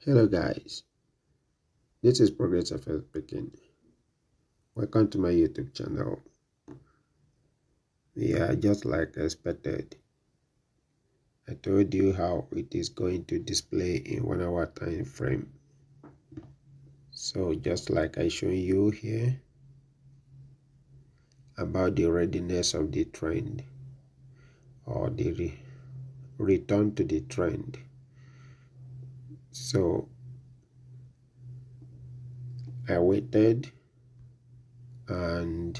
Hello guys, this is Progressive speaking. Welcome to my YouTube channel. Yeah, just like expected, I told you how it is going to display in 1 hour time frame. So just like I show you here about the readiness of the trend or the return to the trend. So I waited and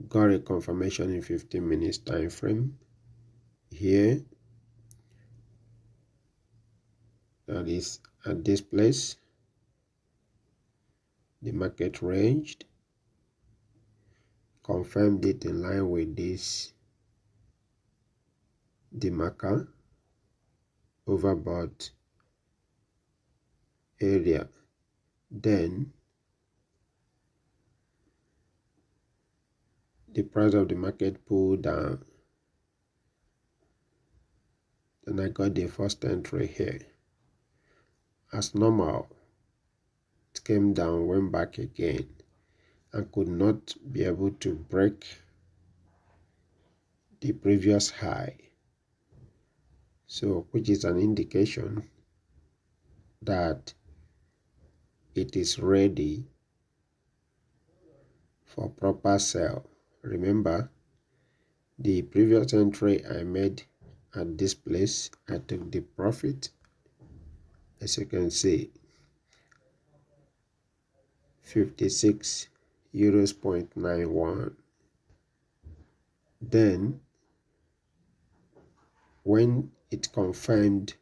got a confirmation in 15 minutes time frame here. That is at this place. The market ranged, confirmed it in line with this the marker overbought area. Then the price of the market pulled down. Then I got the first entry here. As normal, it came down, went back again, and could not be able to break the previous high. So, which is an indication that it is ready for proper sell. Remember, the previous entry I made at this place, I took the profit. As you can see, 56 euros 0.91. Then when it confirmed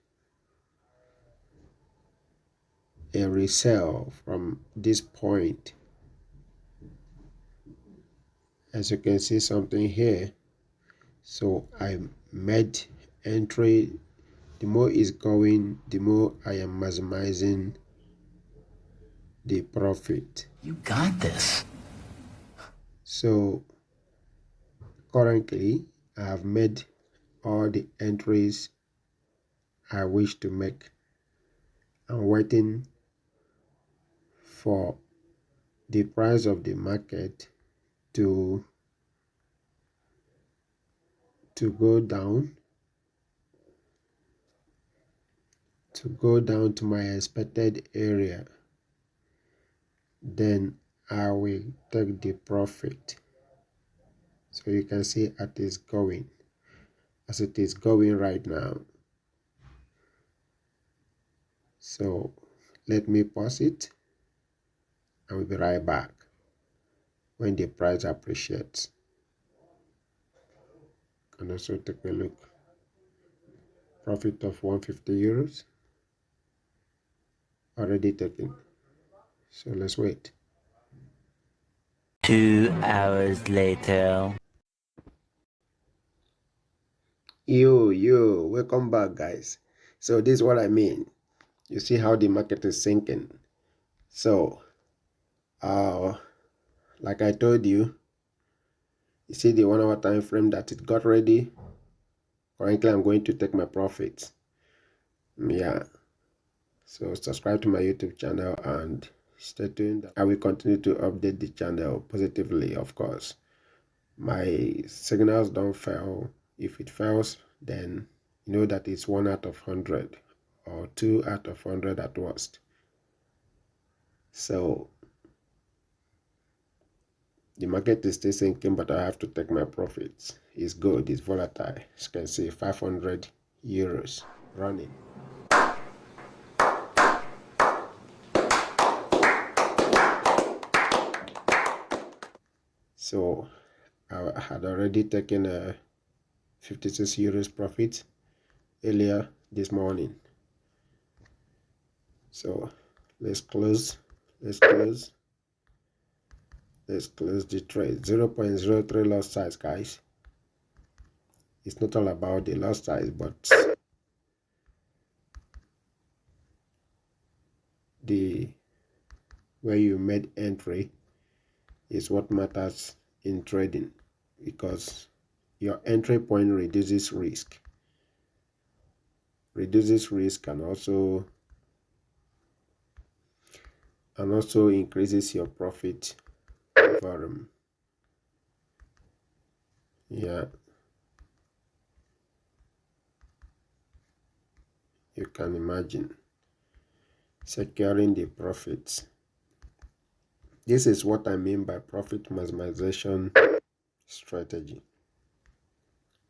a resell from this point, as you can see something here, so I made entry. The more it's going, the more I am maximizing the profit. You got this. So currently I have made all the entries I wish to make. I'm waiting for the price of the market to go down to my expected area. Then I will take the profit. So you can see as it is going right now. So let me pause it. I will be right back when the price appreciates. And also take a look. Profit of 150 euros already taken. So let's wait. 2 hours later. Yo, welcome back guys. So this is what I mean. You see how the market is sinking. So like I told you, you see the 1 hour time frame that it got ready. Currently I'm going to take my profits. Yeah, so subscribe to my YouTube channel and stay tuned. I will continue to update the channel positively, of course. My signals don't fail. If it fails, then you know that it's 1 out of 100 or 2 out of 100 at worst. So the market is still sinking, but I have to take my profits. It's good, it's volatile. As you can see, 500 euros running. So I had already taken a 56 euros profit earlier this morning. So let's close the trade. 0.03 loss size, guys. It's not all about the loss size, but the where you made entry is what matters in trading, because your entry point reduces risk. reduces risk and also increases your profit volume. Yeah, you can imagine securing the profits. This is what I mean by profit maximization strategy.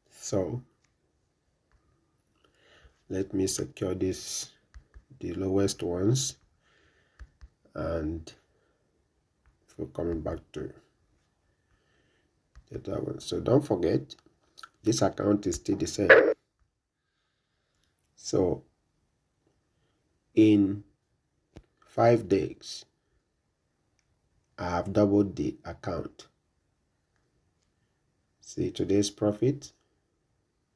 So let me secure this, the lowest ones, and we're coming back to the other one. So don't forget, this account is still the same. So in 5 days, I have doubled the account. See today's profit,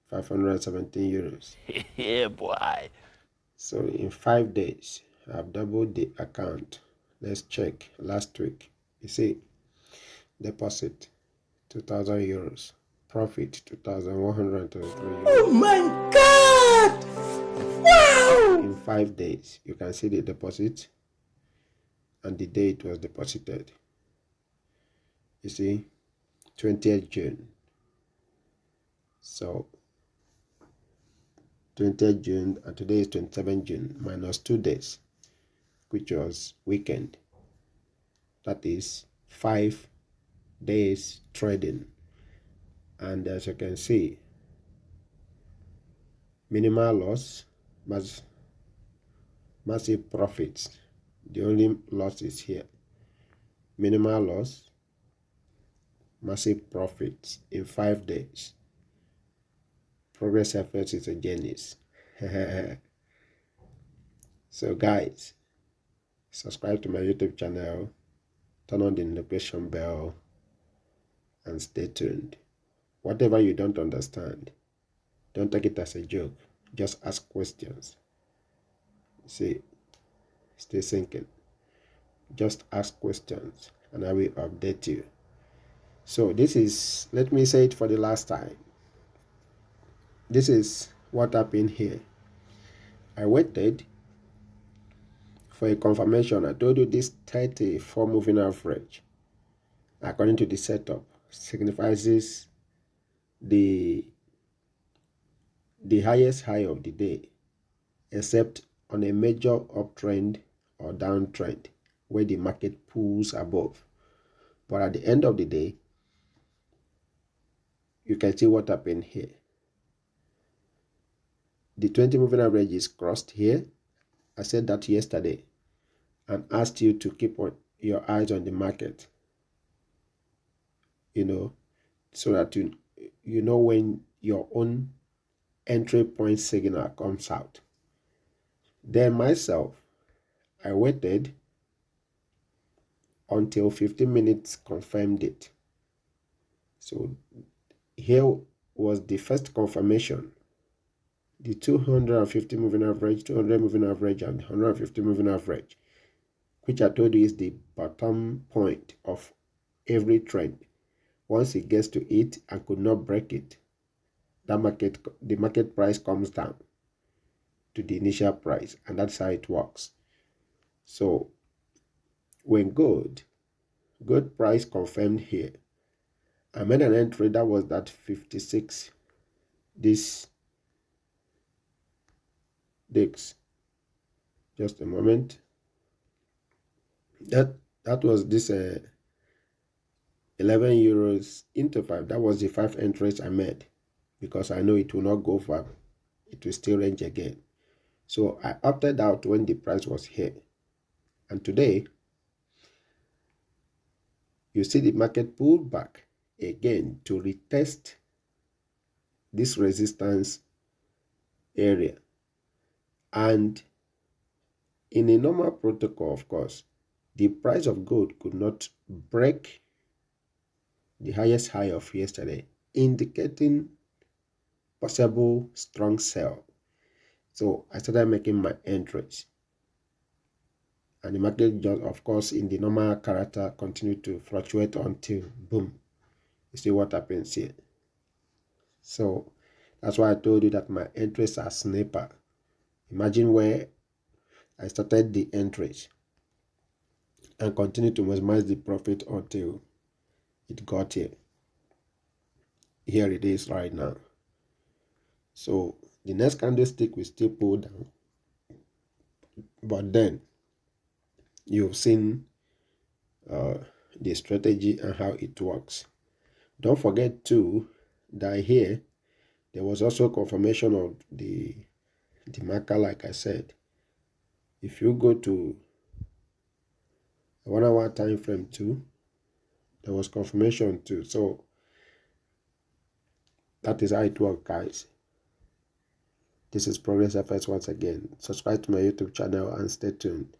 517 euros. Yeah, boy. So in 5 days, I have doubled the account. Let's check last week. You see, deposit 2,000 euros, profit 2,133 euros. Oh my God! Wow! In 5 days, you can see the deposit and the day it was deposited. You see, 20th June. So 20th June and today is 27th June minus 2 days, which was weekend. That is 5 days trading. And as you can see, minimal loss, massive profits. The only loss is here. Minimal loss, massive profits in 5 days. Progress efforts is a genius. So guys, subscribe to my YouTube channel, turn on the notification bell, and stay tuned. Whatever you don't understand, don't take it as a joke. Just ask questions. See, stay thinking. Just ask questions and I will update you. So this is, let me say it for the last time. This is what happened here. I waited for a confirmation. I told you this 34 moving average, according to the setup, signifies the highest high of the day, except on a major uptrend or downtrend where the market pulls above. But at the end of the day, you can see what happened here. The 20 moving average is crossed here. I said that yesterday and asked you to keep your eyes on the market, so that you know when your own entry point signal comes out. Then myself, I waited until 15 minutes confirmed it. So here was the first confirmation. The 250 moving average, 200 moving average, and 150 moving average, which I told you is the bottom point of every trend. Once it gets to it and could not break it, the market price comes down to the initial price, and that's how it works. So when gold price confirmed here, I made an entry that was that 56 this DX. Just a moment. That was this 11 euros into 5. That was the 5 entries I made, because I know it will not go far. It will still range again. So I opted out when the price was here. And today, you see the market pulled back again to retest this resistance area. And in a normal protocol, of course, the price of gold could not break the highest high of yesterday, indicating possible strong sell. So I started making my entries. And the market just, of course, in the normal character, continued to fluctuate until boom. You see what happens here. So that's why I told you that my entries are sniper. Imagine where I started the entries and continued to maximize the profit until it got here. Here it is right now. So the next candlestick will still pull down, but then you've seen the strategy and how it works. Don't forget too that here there was also confirmation of the marker, like I said. If you go to a 1 hour time frame too, there was confirmation too. So that is how it works, guys. This is Progress FX once again. Subscribe to my YouTube channel and stay tuned.